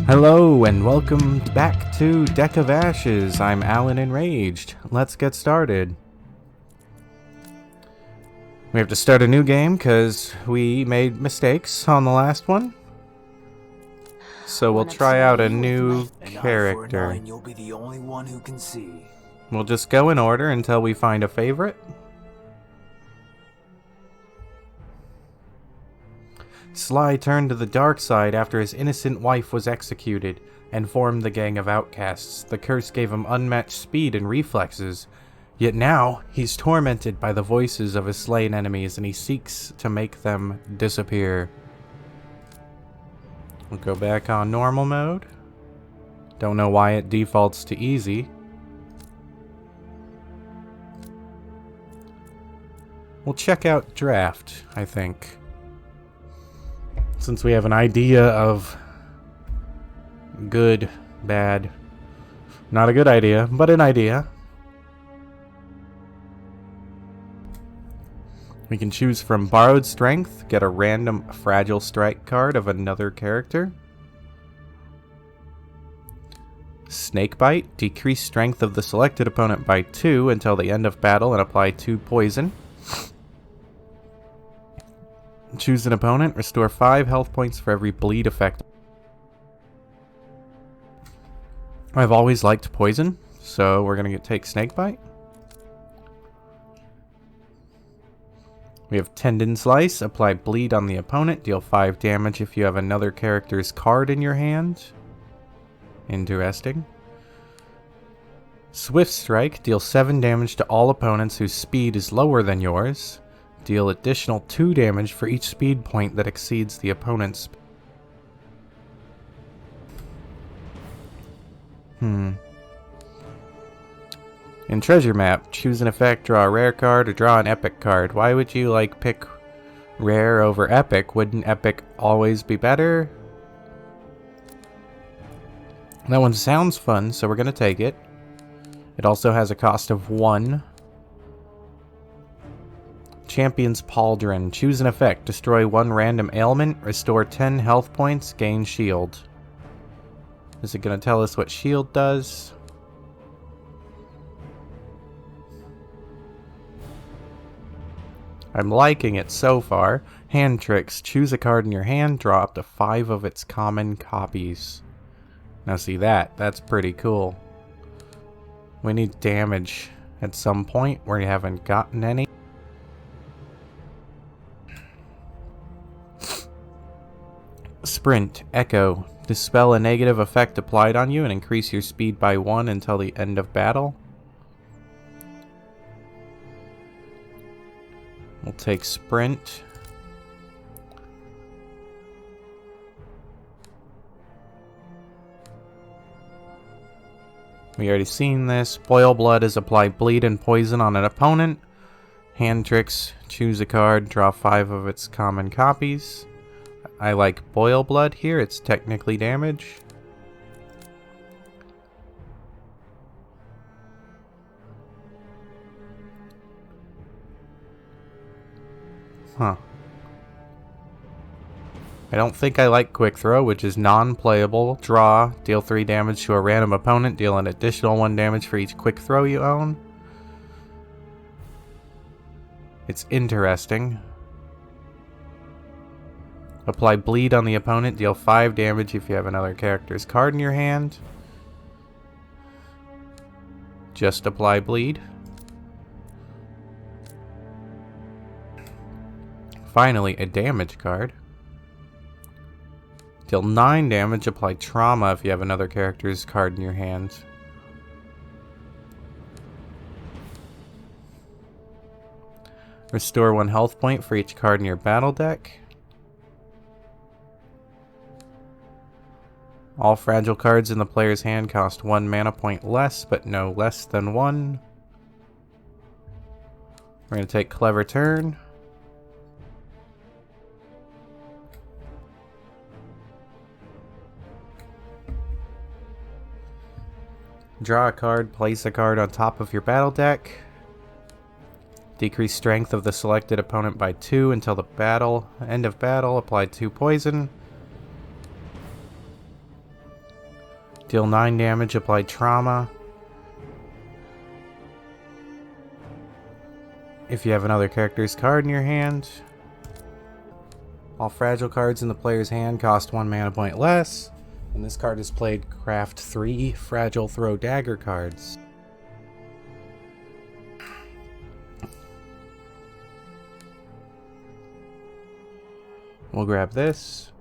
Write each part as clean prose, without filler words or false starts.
Hello and welcome back to Deck of Ashes. I'm Allan Enraged. Let's get started. We have to start a new game because we made mistakes on the last one. So we'll try out a new character. You'll be the only one who can see. We'll just go in order until we find a favorite. Sly turned to the dark side after his innocent wife was executed and formed the gang of outcasts. The curse gave him unmatched speed and reflexes, yet now he's tormented by the voices of his slain enemies and he seeks to make them disappear. We'll go back on normal mode. Don't know why it defaults to easy. We'll check out draft, I think. Since we have an idea of good, bad, not a good idea, but an idea. We can choose from Borrowed Strength, get a random Fragile Strike card of another character. Snakebite, decrease strength of the selected opponent by 2 until the end of battle and apply 2 poison. Choose an opponent, restore 5 health points for every bleed effect. I've always liked poison, so we're going to take Snakebite. We have Tendon Slice, apply bleed on the opponent, deal 5 damage if you have another character's card in your hand. Interesting. Swift Strike, deal 7 damage to all opponents whose speed is lower than yours. Deal additional 2 damage for each speed point that exceeds the opponent's. In Treasure Map, choose an effect, draw a rare card, or draw an epic card. Why would you, pick rare over epic? Wouldn't epic always be better? That one sounds fun, so we're going to take it. It also has a cost of 1. Champion's Pauldron. Choose an effect. Destroy 1 random ailment. Restore 10 health points. Gain shield. Is it going to tell us what shield does? I'm liking it so far. Hand tricks. Choose a card in your hand. Draw up to 5 of its common copies. Now see that. That's pretty cool. We need damage at some point. We haven't gotten any. Sprint, Echo. Dispel a negative effect applied on you and increase your speed by 1 until the end of battle. We'll take Sprint. We already seen this. Boil Blood is apply bleed and poison on an opponent. Hand tricks, choose a card, draw 5 of its common copies. I like Boil Blood here, it's technically damage. Huh. I don't think I like Quick Throw, which is non-playable. Draw, deal 3 damage to a random opponent, deal an additional 1 damage for each Quick Throw you own. It's interesting. Apply bleed on the opponent, deal 5 damage if you have another character's card in your hand. Just apply bleed. Finally, a damage card. Deal 9 damage, apply trauma if you have another character's card in your hand. Restore 1 health point for each card in your battle deck. All fragile cards in the player's hand cost 1 mana point less, but no less than 1. We're going to take Clever Turn. Draw a card, place a card on top of your battle deck. Decrease strength of the selected opponent by 2 until the end of battle. Apply 2 poison. Deal 9 damage, apply trauma. If you have another character's card in your hand. All fragile cards in the player's hand cost 1 mana point less. When this card is played, craft 3 fragile throw dagger cards. We'll grab this.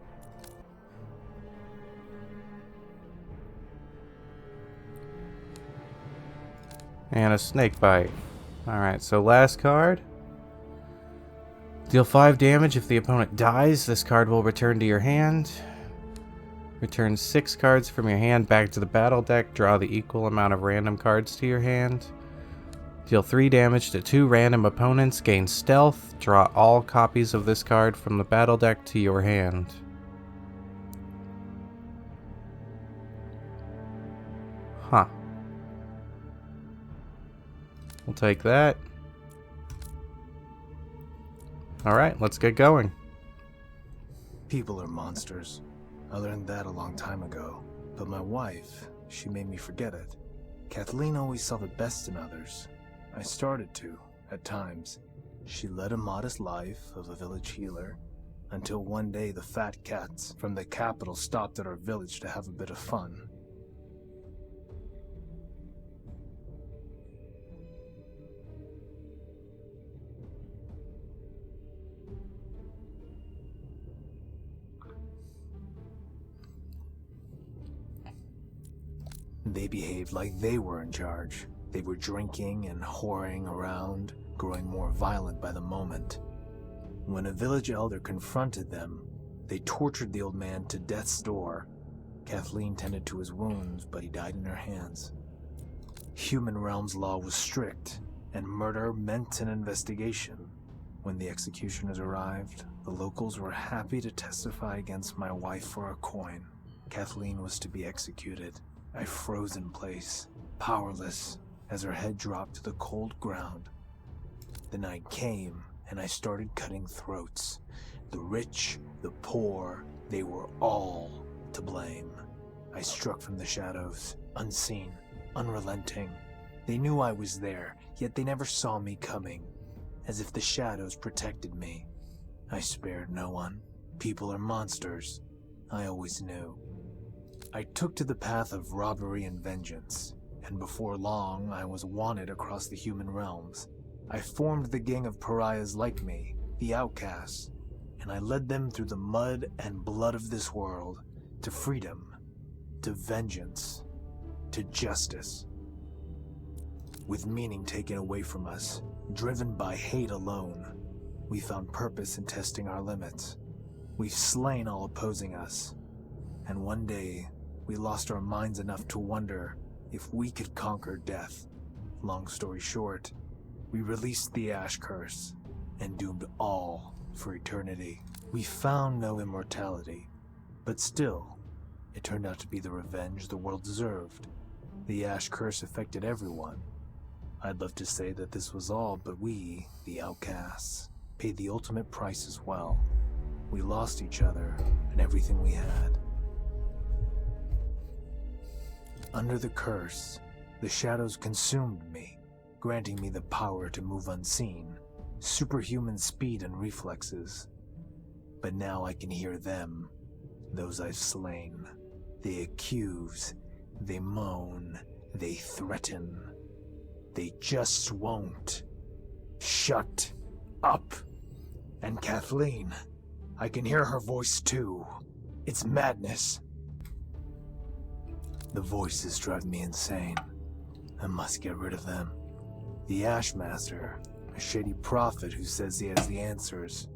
And a snake bite. Alright, so last card. Deal 5 damage if the opponent dies. This card will return to your hand. Return 6 cards from your hand back to the battle deck. Draw the equal amount of random cards to your hand. Deal 3 damage to 2 random opponents. Gain stealth. Draw all copies of this card from the battle deck to your hand. Huh. We'll take that. Alright, let's get going. People are monsters. I learned that a long time ago. But my wife, she made me forget it. Kathleen always saw the best in others. I started to, at times. She led a modest life of a village healer, until one day the fat cats from the capital stopped at our village to have a bit of fun. They behaved like they were in charge. They were drinking and whoring around, growing more violent by the moment. When a village elder confronted them, they tortured the old man to death's door. Kathleen tended to his wounds, but he died in her hands. Human Realm's law was strict, and murder meant an investigation. When the executioners arrived, the locals were happy to testify against my wife for a coin. Kathleen was to be executed. I froze in place, powerless, as her head dropped to the cold ground. The night came, and I started cutting throats. The rich, the poor, they were all to blame. I struck from the shadows, unseen, unrelenting. They knew I was there, yet they never saw me coming, as if the shadows protected me. I spared no one. People are monsters. I always knew. I took to the path of robbery and vengeance, and before long I was wanted across the human realms. I formed the gang of pariahs like me, the outcasts, and I led them through the mud and blood of this world, to freedom, to vengeance, to justice. With meaning taken away from us, driven by hate alone, we found purpose in testing our limits. We've slain all opposing us, and one day we lost our minds enough to wonder if we could conquer death. Long story short, we released the Ash Curse and doomed all for eternity. We found no immortality, but still, it turned out to be the revenge the world deserved. The Ash Curse affected everyone. I'd love to say that this was all, but we, the outcasts, paid the ultimate price as well. We lost each other and everything we had. Under the curse, the shadows consumed me, granting me the power to move unseen, superhuman speed and reflexes. But now I can hear them, those I've slain. They accuse, they moan, they threaten. They just won't. Shut up. And Kathleen, I can hear her voice too. It's madness. The voices drive me insane. I must get rid of them. The Ashmaster, a shady prophet who says he has the answers,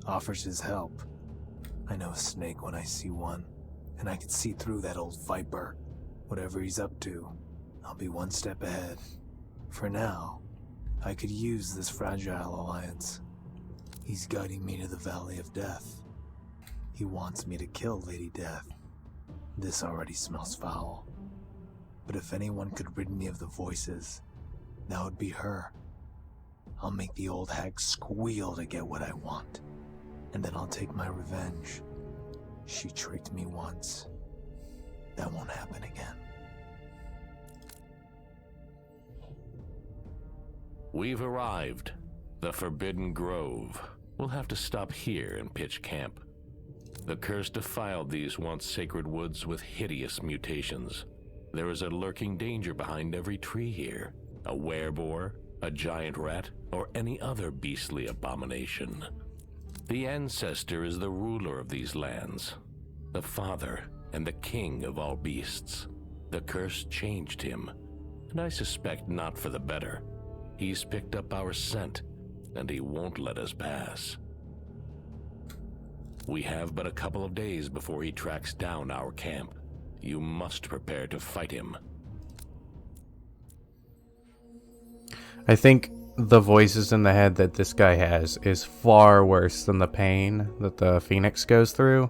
offers his help. I know a snake when I see one, and I can see through that old viper. Whatever he's up to, I'll be one step ahead. For now, I could use this fragile alliance. He's guiding me to the Valley of Death. He wants me to kill Lady Death. This already smells foul. But if anyone could rid me of the voices, that would be her. I'll make the old hag squeal to get what I want, and then I'll take my revenge. She tricked me once. That won't happen again. We've arrived. The Forbidden Grove. We'll have to stop here and pitch camp. The curse defiled these once sacred woods with hideous mutations. There is a lurking danger behind every tree here. A wereboar, a giant rat, or any other beastly abomination. The ancestor is the ruler of these lands, the father and the king of all beasts. The curse changed him, and I suspect not for the better. He's picked up our scent, and he won't let us pass. We have but a couple of days before he tracks down our camp. You must prepare to fight him. I think the voices in the head that this guy has is far worse than the pain that the Phoenix goes through.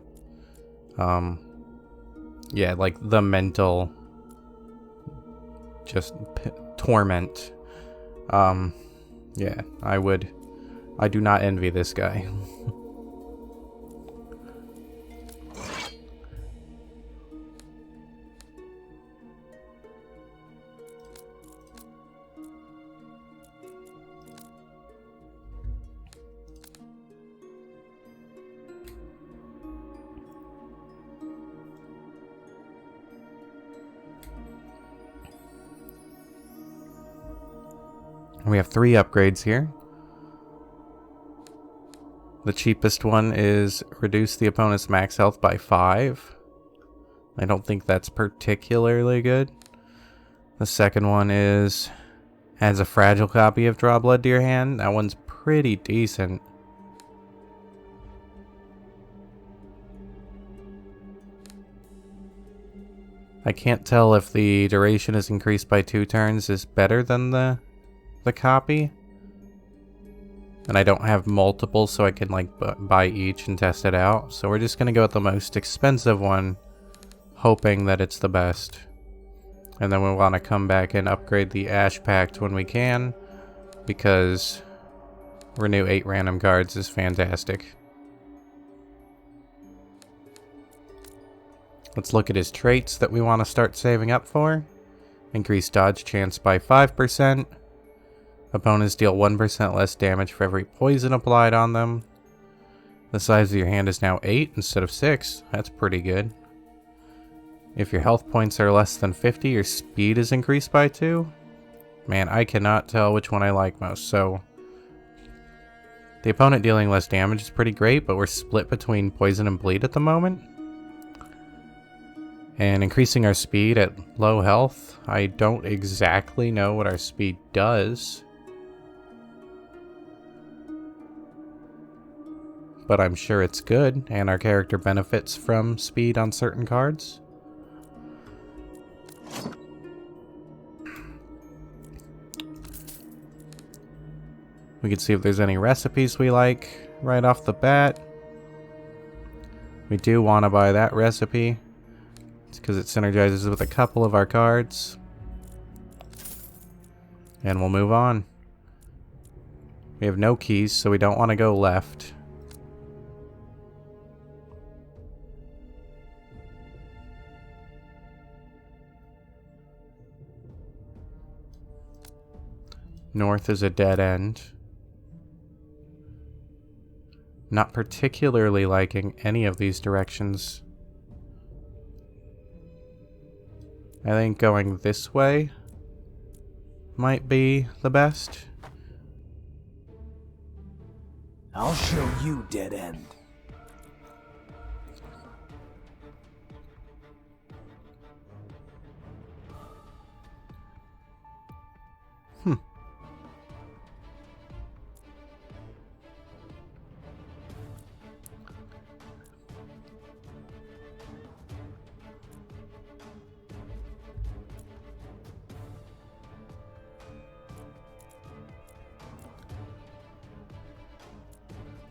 Yeah, like the mental just torment. Yeah, I do not envy this guy. We have 3 upgrades here. The cheapest one is reduce the opponent's max health by 5. I don't think that's particularly good. The second one is adds a fragile copy of Draw Blood to your hand. That one's pretty decent. I can't tell if the duration is increased by 2 turns is better than the copy. And I don't have multiple, so I can like buy each and test it out. So we're just gonna go with the most expensive one, hoping that it's the best. And then we want to come back and upgrade the Ash Pact when we can, because renew 8 random cards is fantastic. Let's look at his traits that we want to start saving up for. Increase dodge chance by 5%. Opponents deal 1% less damage for every poison applied on them. The size of your hand is now 8 instead of 6. That's pretty good. If your health points are less than 50, your speed is increased by 2. Man, I cannot tell which one I like most. So, the opponent dealing less damage is pretty great, but we're split between poison and bleed at the moment. And increasing our speed at low health, I don't exactly know what our speed does. But I'm sure it's good, and our character benefits from speed on certain cards. We can see if there's any recipes we like right off the bat. We do want to buy that recipe. It's because it synergizes with a couple of our cards. And we'll move on. We have no keys, so we don't want to go left. North is a dead end. Not particularly liking any of these directions. I think going this way might be the best. I'll show you, dead end.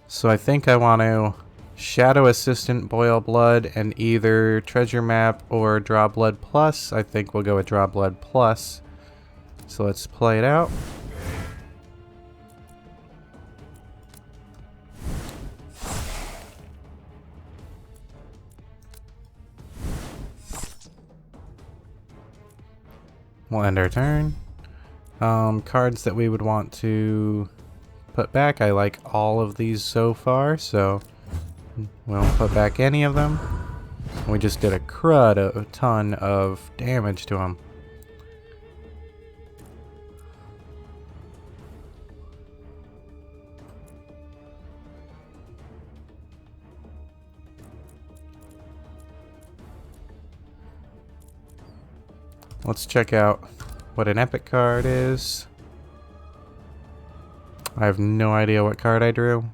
So I think I want to Shadow Assistant Boil Blood and either Treasure Map or Draw Blood Plus. I think we'll go with Draw Blood Plus. So let's play it out. We'll end our turn. Cards that we would want to put back. I like all of these so far, so we won't put back any of them. We just did a ton of damage to him. Let's check out what an epic card is. I have no idea what card I drew.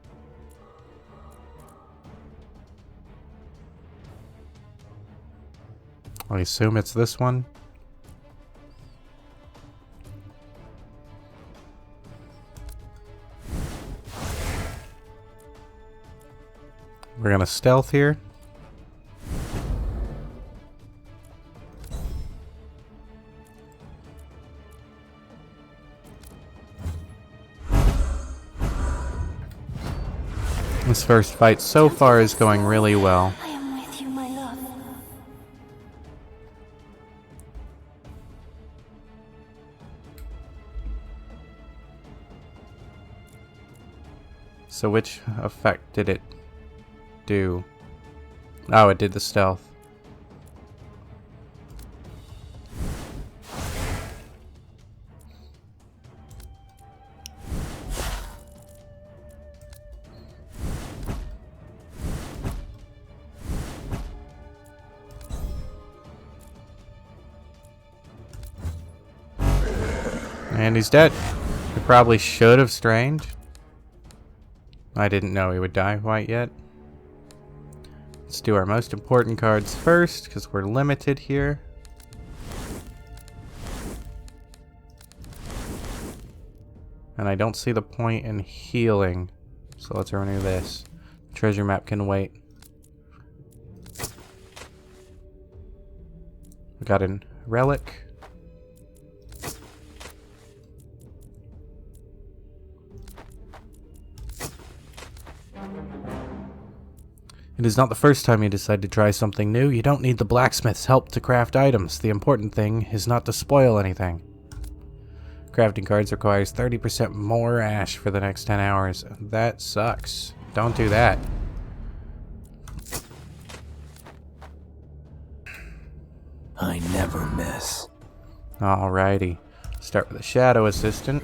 I assume it's this one. We're gonna stealth here. This first fight so far is going really well. I am with you, my love. So which effect did it do? Oh, it did the stealth. And he's dead. He probably should have strained. I didn't know he would die quite yet. Let's do our most important cards first, because we're limited here. And I don't see the point in healing. So let's renew this. Treasure map can wait. We got a relic. It is not the first time you decide to try something new. You don't need the blacksmith's help to craft items. The important thing is not to spoil anything. Crafting cards requires 30% more ash for the next 10 hours. That sucks. Don't do that. I never miss. Alrighty. Start with a shadow assistant.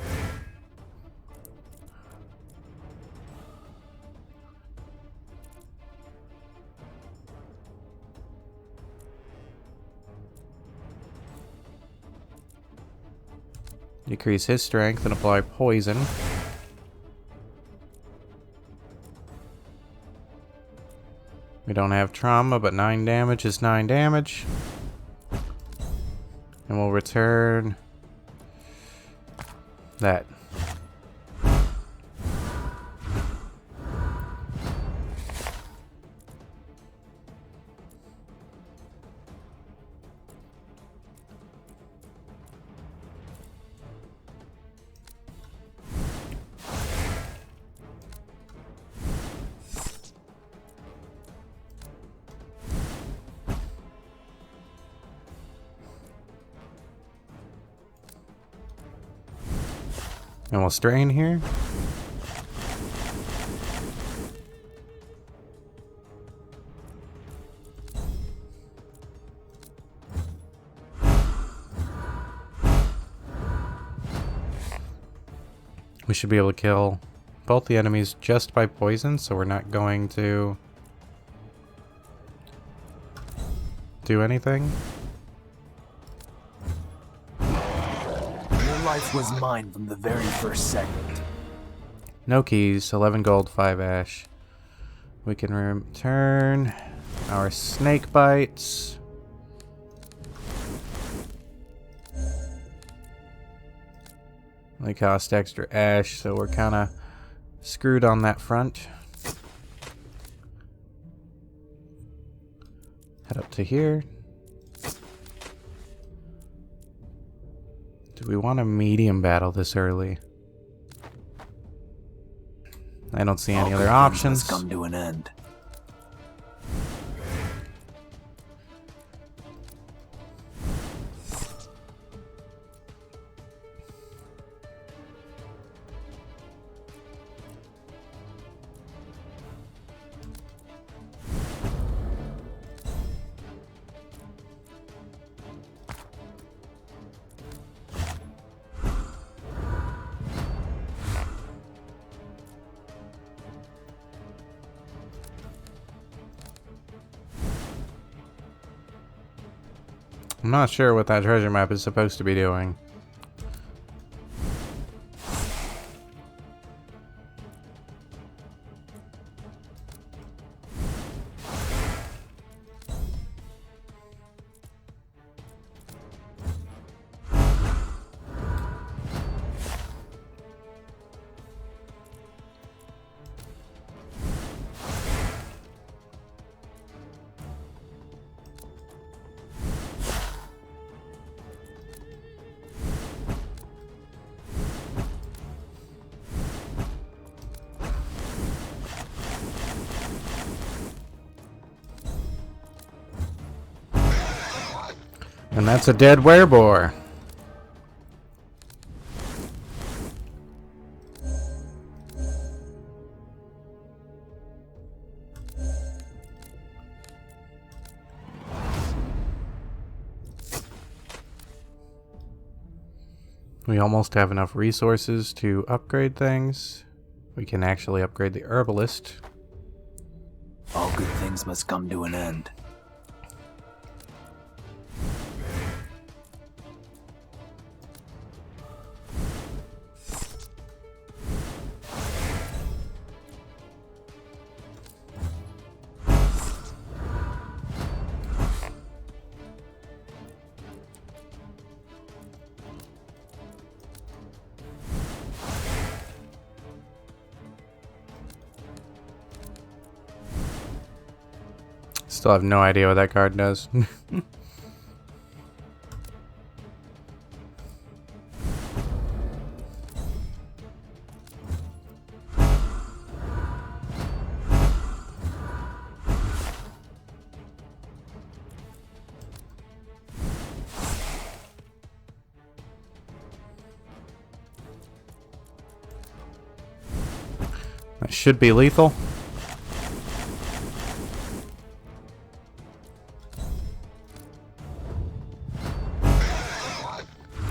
Decrease his strength and apply poison. We don't have trauma, but 9 damage is 9 damage. And we'll return that. And we'll strain here. We should be able to kill both the enemies just by poison, so we're not going to do anything. Your life was mine from the very first second. No keys, 11 gold, 5 ash. We can return our snake bites. They cost extra ash, so we're kind of screwed on that front. Head up to here. Do we want a medium battle this early? I don't see any other options. Let's come to an end. I'm not sure what that treasure map is supposed to be doing. And that's a dead werebore. We almost have enough resources to upgrade things. We can actually upgrade the herbalist. All good things must come to an end. Still have no idea what that card does. That should be lethal.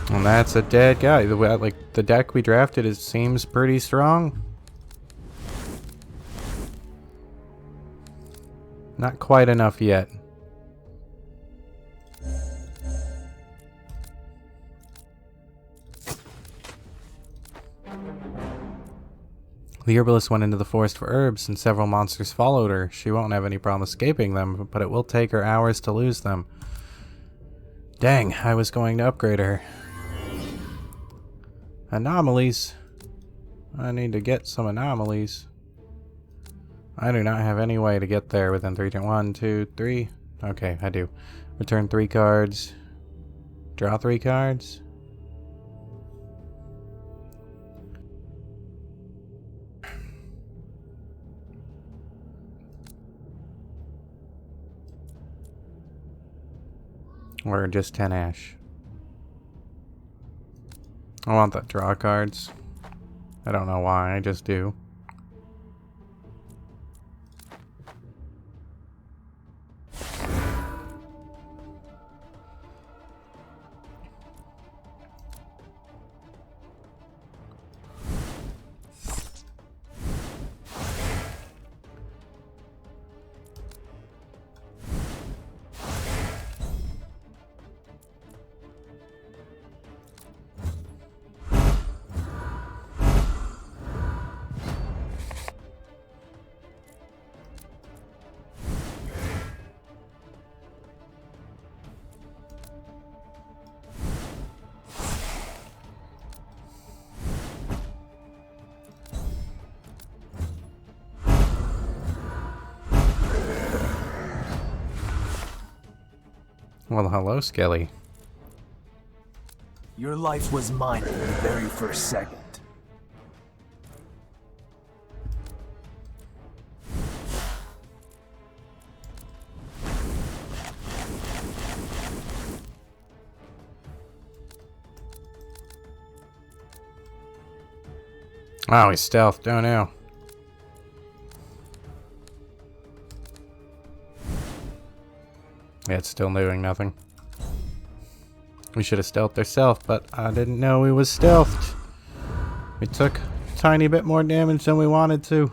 And that's a dead guy. Like, the deck we drafted, it seems pretty strong. Not quite enough yet. The herbalist went into the forest for herbs, and several monsters followed her. She won't have any problem escaping them, but it will take her hours to lose them. Dang, I was going to upgrade her. Anomalies. I need to get some anomalies. I do not have any way to get there within 3 turns. 1, 2, 3. Okay, I do. Return 3 cards. Draw 3 cards. Or just 10 ash. I want the draw cards. I don't know why, I just do. Well, hello, Skelly. Your life was mine from the very first second. Oh, he's stealthed. Oh no. Yeah, it's still doing nothing. We should have stealthed ourselves, but I didn't know we was stealthed. We took a tiny bit more damage than we wanted to.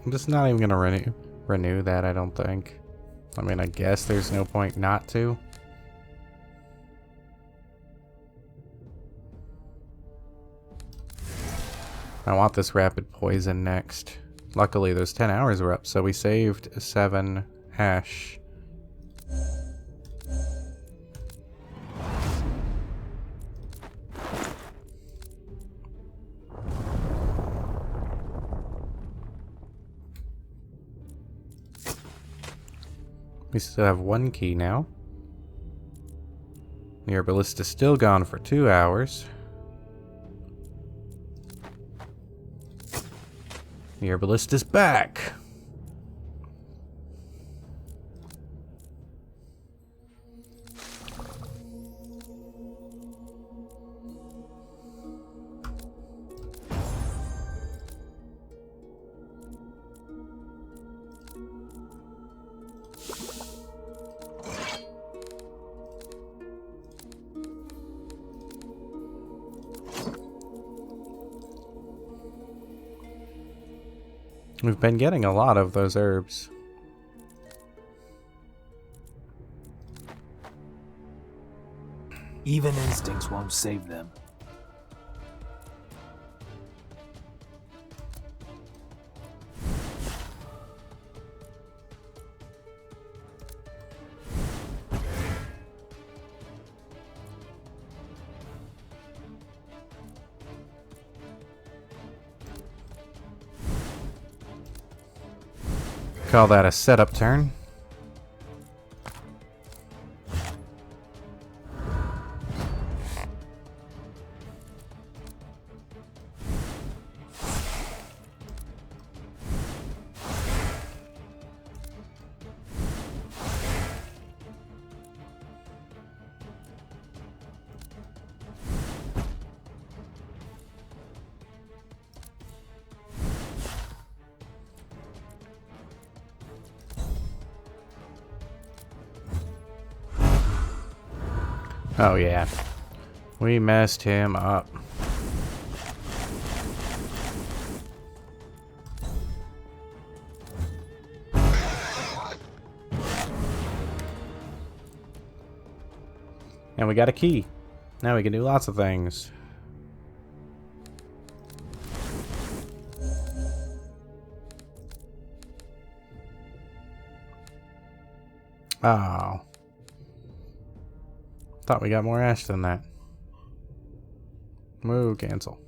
I'm just not even gonna renew that, I don't think. I mean, I guess there's no point not to. I want this rapid poison next. Luckily, those 10 hours were up, so we saved 7 ash. We still have 1 key now. The herbalist is still gone for 2 hours. The herbalist is back! We've been getting a lot of those herbs. Even instincts won't save them. Call that a setup turn. Oh yeah, we messed him up. And we got a key. Now we can do lots of things. Oh. Thought we got more ash than that. Move, cancel.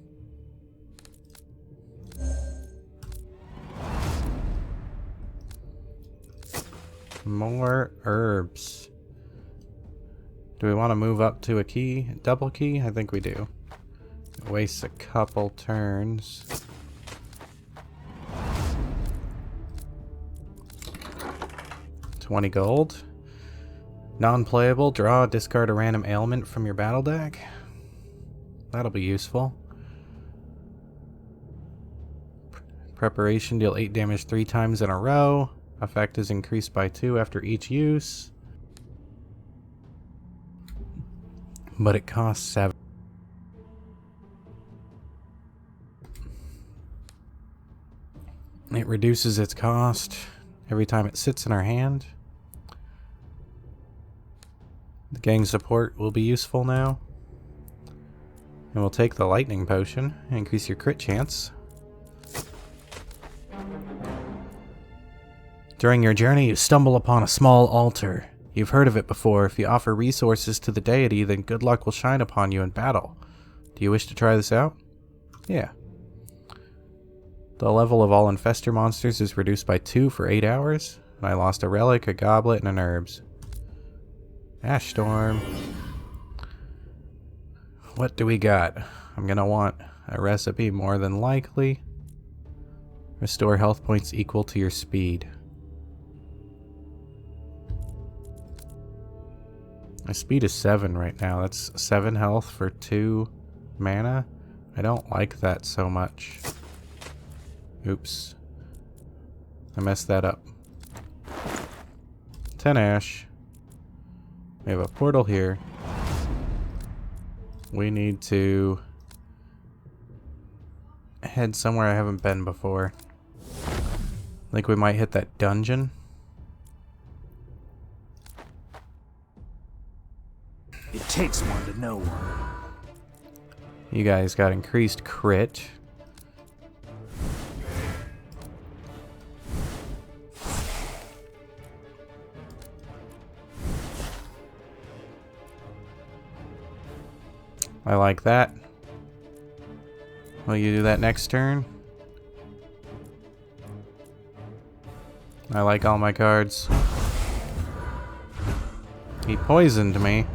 More herbs. Do we want to move up to a key? Double key? I think we do. It wastes a couple turns. $20 gold. Non-playable, draw, discard a random ailment from your battle deck. That'll be useful. Preparation, deal 8 damage 3 times in a row. Effect is increased by 2 after each use. But it costs 7. It reduces its cost every time it sits in our hand. The gang support will be useful now. And we'll take the lightning potion, increase your crit chance. During your journey, you stumble upon a small altar. You've heard of it before. If you offer resources to the deity, then good luck will shine upon you in battle. Do you wish to try this out? Yeah. The level of all infestor monsters is reduced by 2 for 8 hours. And I lost a relic, a goblet, and an herbs. Ash Storm. What do we got? I'm gonna want a recipe more than likely. Restore health points equal to your speed. My speed is 7 right now. That's 7 health for 2 mana. I don't like that so much. Oops. I messed that up. 10 ash. We have a portal here. We need to head somewhere I haven't been before. Think we might hit that dungeon. It takes one to know one. You guys got increased crit. I like that. Will you do that next turn? I like all my cards. He poisoned me.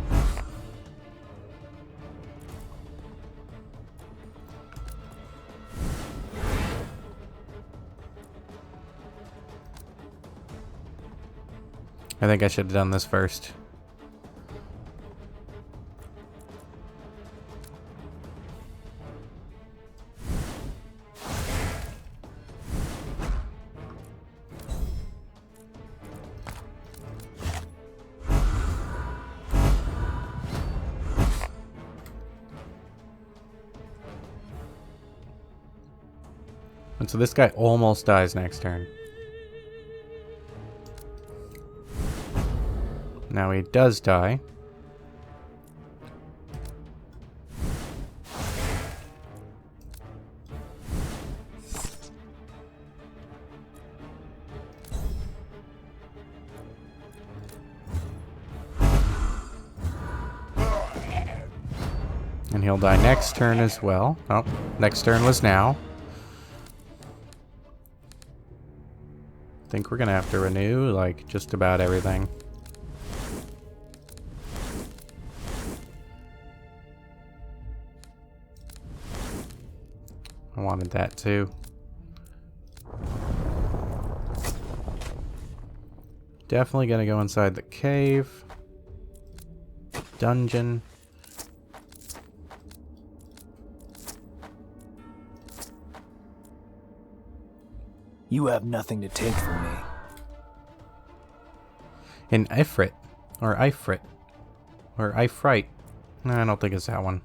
I think I should have done this first. And so this guy almost dies next turn. Now he does die. And he'll die next turn as well. Oh, next turn was now. I think we're gonna have to renew, like, just about everything. I wanted that too. Definitely gonna go inside the cave. Dungeon. You have nothing to take from me. An Ifrit. Or Ifrit. Or Ifrite. No, I don't think it's that one.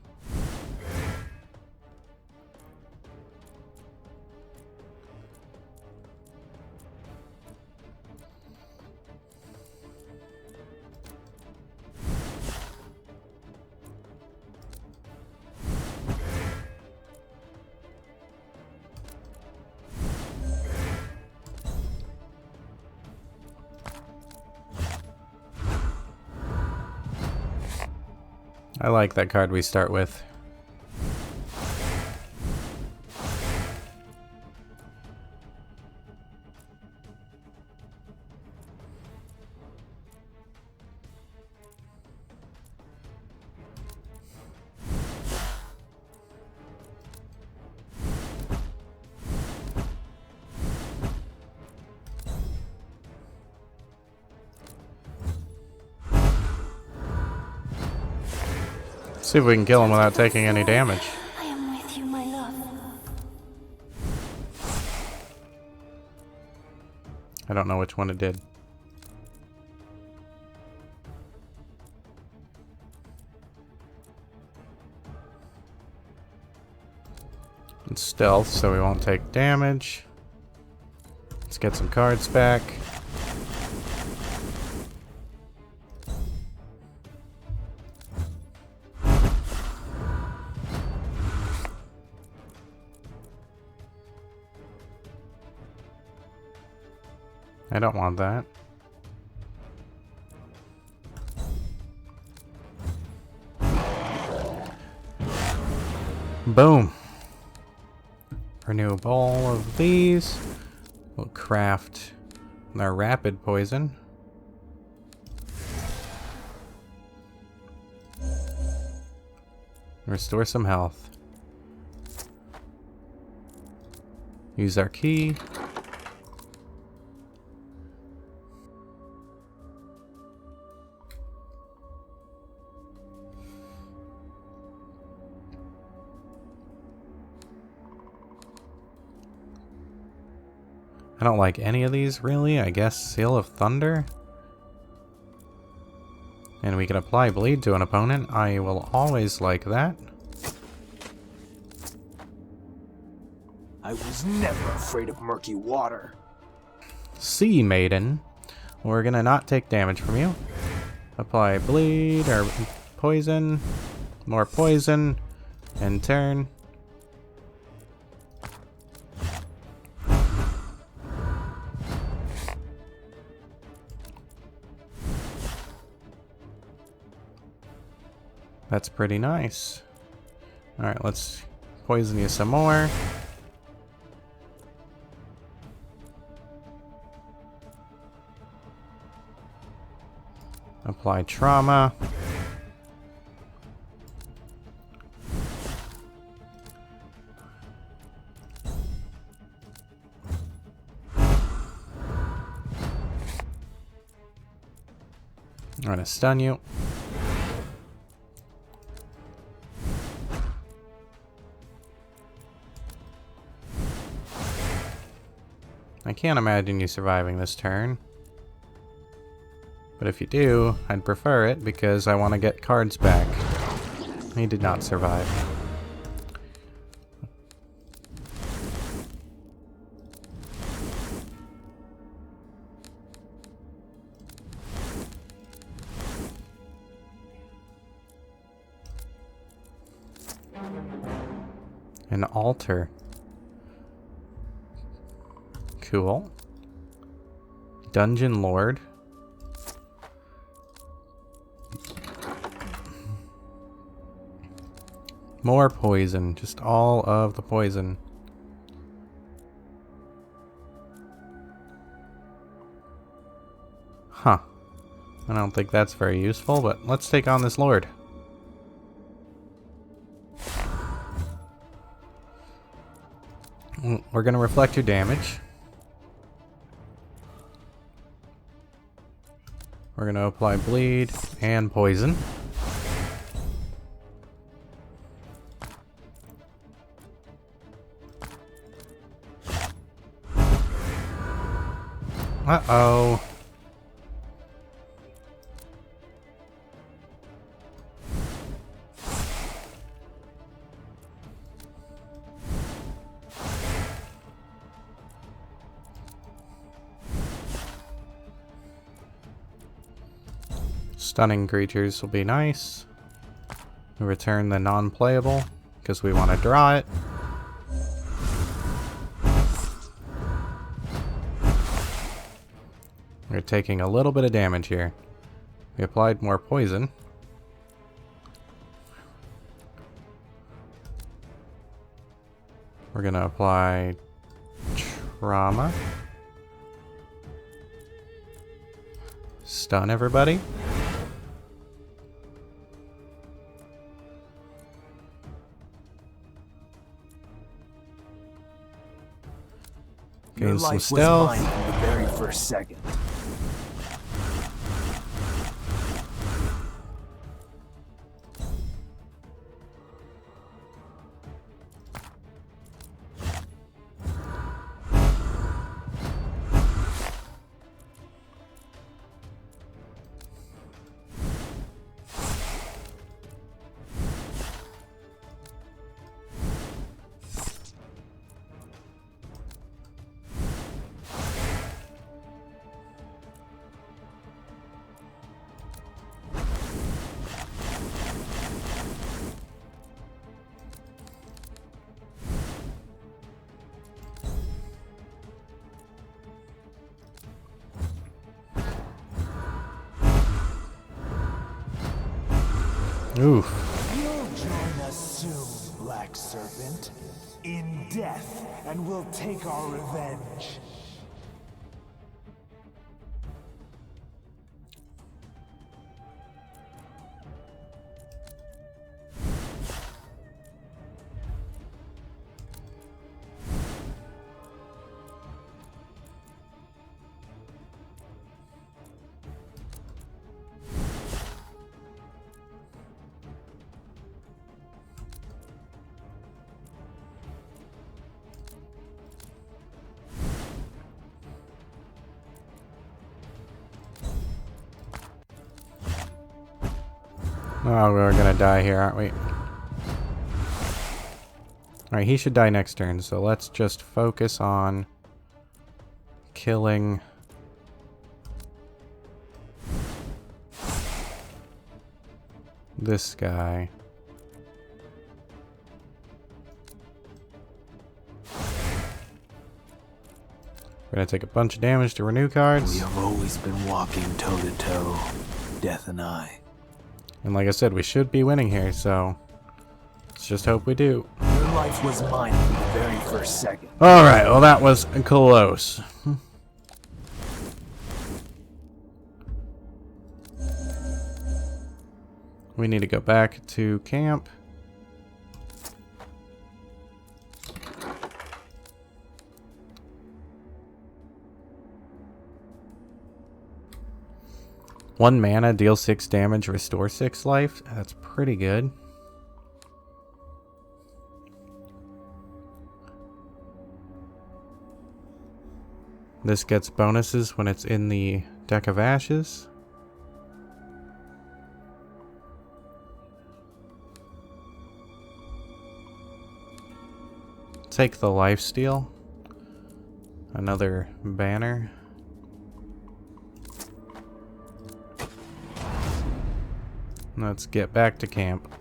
I like that card we start with. See if we can kill him without taking any damage. I am with you, my love. I don't know which one it did. It's stealth, so we won't take damage. Let's get some cards back. I don't want that. Boom. Renew all of these. We'll craft our rapid poison. Restore some health. Use our key. I don't like any of these, really. I guess Seal of Thunder. And we can apply Bleed to an opponent. I will always like that. I was never afraid of murky water. Sea Maiden. We're gonna not take damage from you. Apply bleed or poison. More poison. And turn. That's pretty nice. Alright, let's poison you some more. Apply trauma. I'm gonna stun you. I can't imagine you surviving this turn. But if you do, I'd prefer it because I want to get cards back. He did not survive. An altar. Cool. Dungeon Lord. More poison. Just all of the poison. Huh. I don't think that's very useful, but let's take on this Lord. We're going to reflect your damage. We're going to apply bleed and poison. Uh-oh. Stunning creatures will be nice. We return the non-playable because we want to draw it. We're taking a little bit of damage here. We applied more poison. We're going to apply trauma. Stun everybody. Your Gain some life stealth. was mine from the very first second. Oof. You'll join us soon, Black Serpent. In death, and we'll take our revenge. Oh, we're gonna die here, aren't we? Alright, he should die next turn, so let's just focus on killing this guy. We're gonna take a bunch of damage to renew We cards. have always been walking toe to toe, Death and I. And like I said, we should be winning here, so let's just hope we do. Your life was mine from the very first second. Alright, well that was close. We need to go back to camp. One mana, deal 6 damage, restore 6 life. That's pretty good. This gets bonuses when it's in the deck of ashes. Take the lifesteal. Another banner. Let's get back to camp.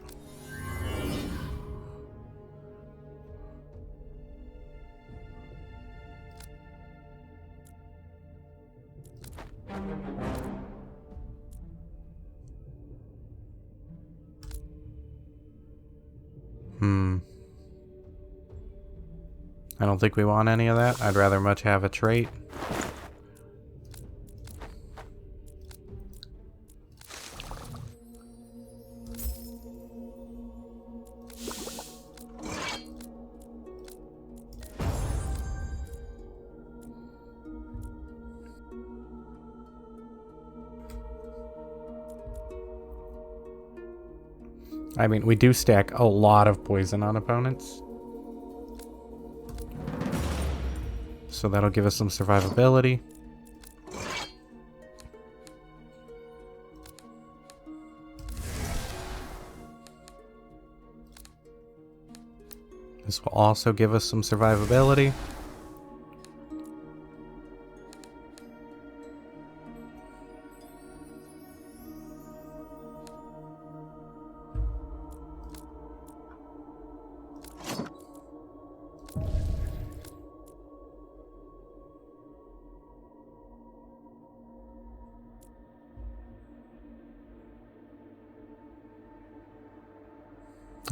I don't think we want any of that. I'd rather much have a trait. I mean, we do stack a lot of poison on opponents. So that'll give us some survivability. This will also give us some survivability.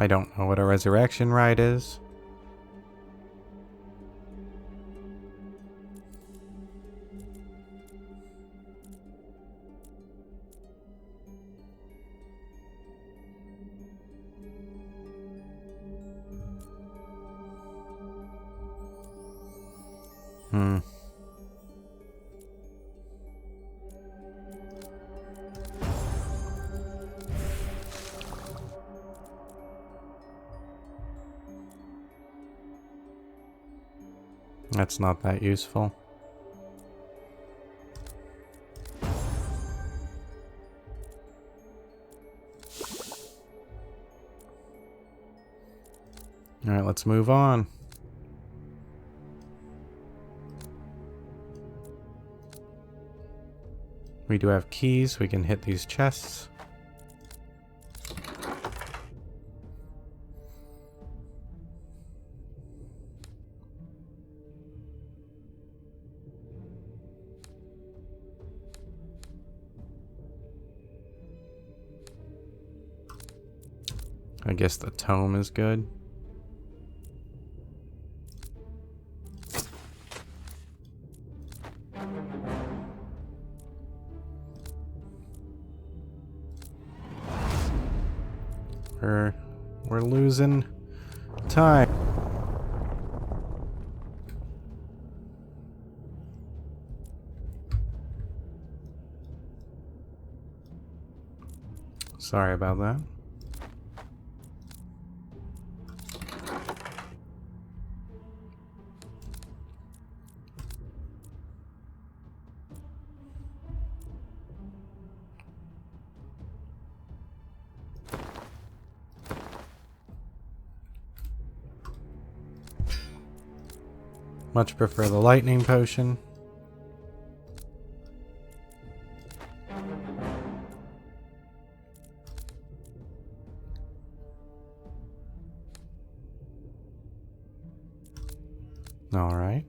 I don't know what a resurrection rite is. That's not that useful. Alright, let's move on. We do have keys, we can hit these chests. I guess the tome is good. We're losing time. Sorry about that. Much prefer the lightning potion. Alright.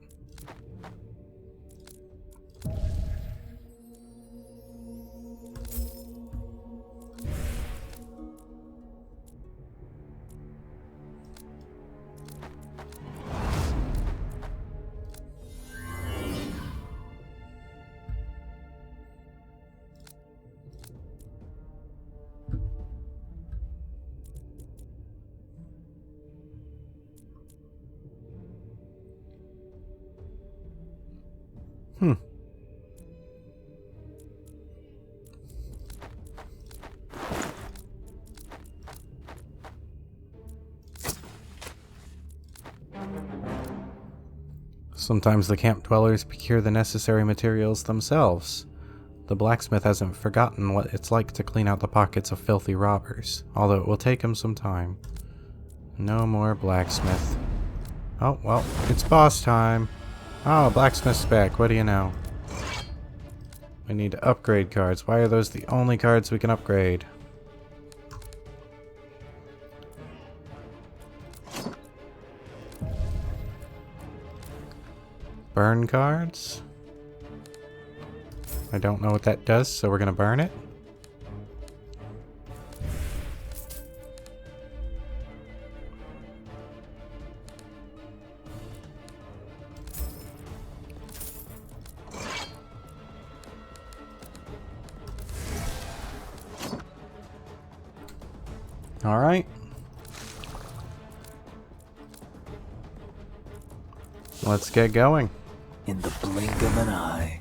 Sometimes the camp dwellers procure the necessary materials themselves. The blacksmith hasn't forgotten what it's like to clean out the pockets of filthy robbers, although it will take him some time. No more blacksmith. Oh, well, it's boss time. Oh, blacksmith's back, what do you know? We need to upgrade cards. Why are those the only cards we can upgrade? Burn cards? I don't know what that does, so we're gonna burn it. All right. Let's get going. In the blink of an eye.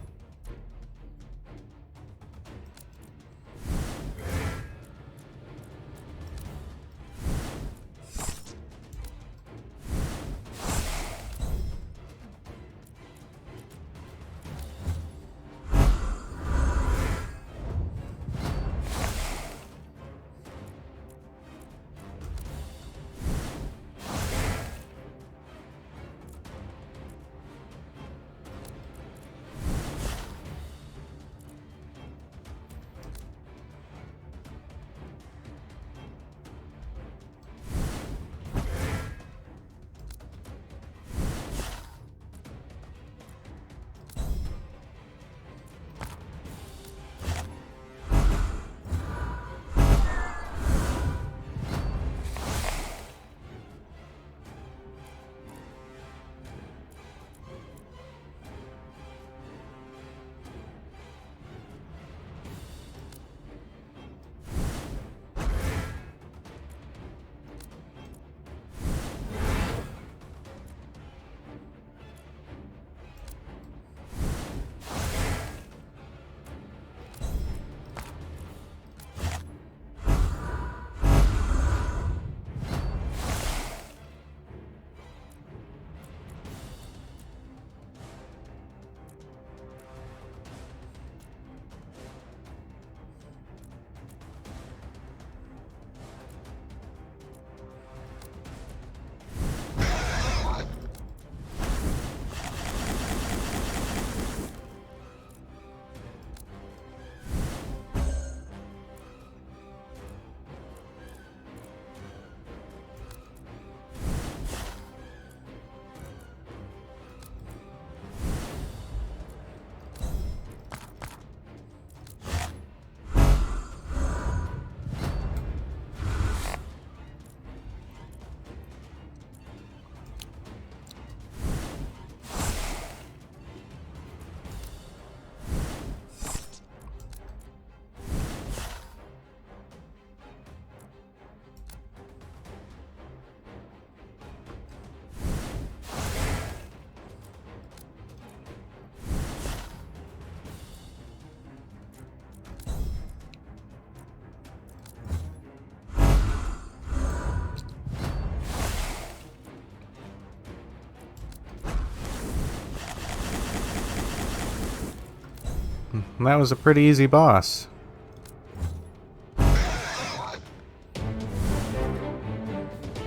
That was a pretty easy boss.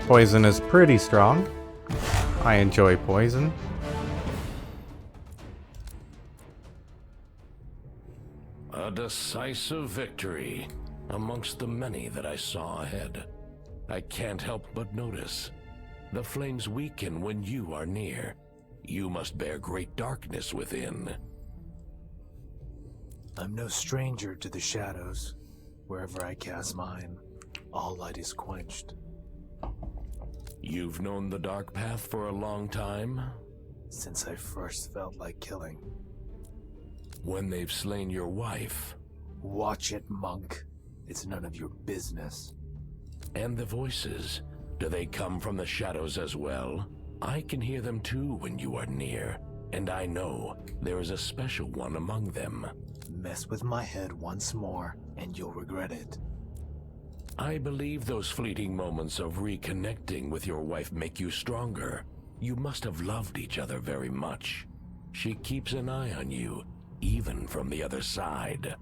Poison is pretty strong. I enjoy poison. A decisive victory amongst the many that I saw ahead. I can't help but notice the flames weaken when you are near. You must bear great darkness within. I'm no stranger to the shadows. Wherever I cast mine, all light is quenched. You've known the dark path for a long time? Since I first felt like killing. When they've slain your wife? Watch it, monk. It's none of your business. And the voices, do they come from the shadows as well? I can hear them too when you are near, and I know there is a special one among them. Mess with my head once more, and you'll regret it. I believe those fleeting moments of reconnecting with your wife make you stronger. You must have loved each other very much. She keeps an eye on you, even from the other side.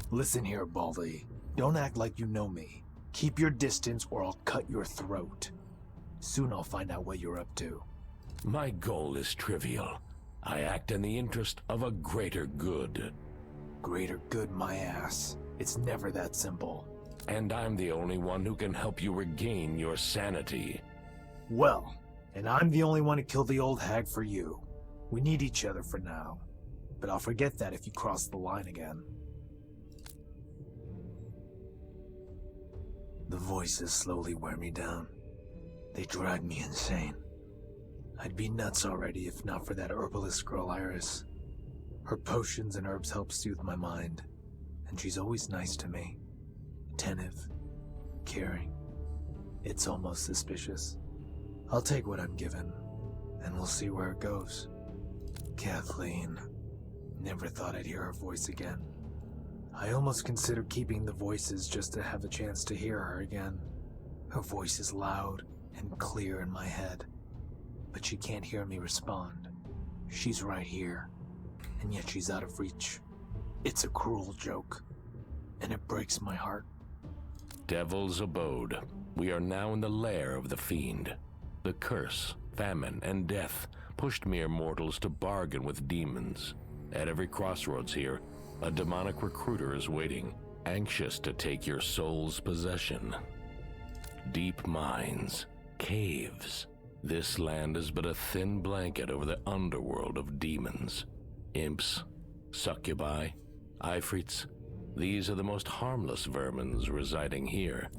Listen here, Baldy. Don't act like you know me. Keep your distance or I'll cut your throat. Soon I'll find out what you're up to. My goal is trivial. I act in the interest of a greater good. Greater good, my ass. It's never that simple. And I'm the only one who can help you regain your sanity. Well, and I'm the only one to kill the old hag for you. We need each other for now. But I'll forget that if you cross the line again. The voices slowly wear me down. They drive me insane. I'd be nuts already if not for that herbalist girl Iris. Her potions and herbs help soothe my mind, and she's always nice to me. Attentive, caring. It's almost suspicious. I'll take what I'm given, and we'll see where it goes. Kathleen. Never thought I'd hear her voice again. I almost considered keeping the voices just to have a chance to hear her again. Her voice is loud and clear in my head, but she can't hear me respond. She's right here, and yet she's out of reach. It's a cruel joke, and it breaks my heart. Devil's Abode. We are now in the lair of the fiend. The curse, famine, and death pushed mere mortals to bargain with demons. At every crossroads here, a demonic recruiter is waiting, anxious to take your soul's possession. Deep mines, caves. This land is but a thin blanket over the underworld of demons. Imps, succubi, ifrits. These are the most harmless vermins residing here.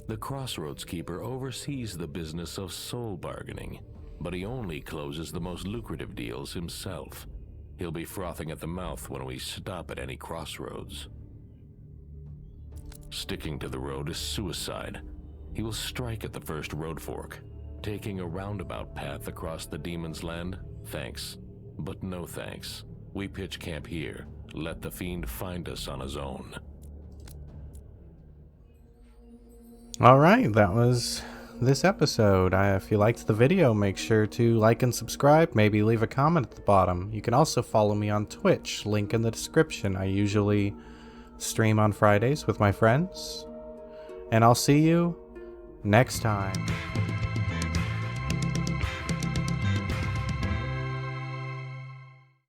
The Crossroads Keeper oversees the business of soul bargaining, but he only closes the most lucrative deals himself. He'll be frothing at the mouth when we stop at any crossroads. Sticking to the road is suicide. He will strike at the first road fork. Taking a roundabout path across the demon's land? Thanks, but no thanks. We pitch camp here. Let the fiend find us on his own. Alright, that was this episode. If you liked the video, make sure to like and subscribe, maybe leave a comment at the bottom. You can also follow me on Twitch, link in the description. I usually stream on Fridays with my friends. And I'll see you next time.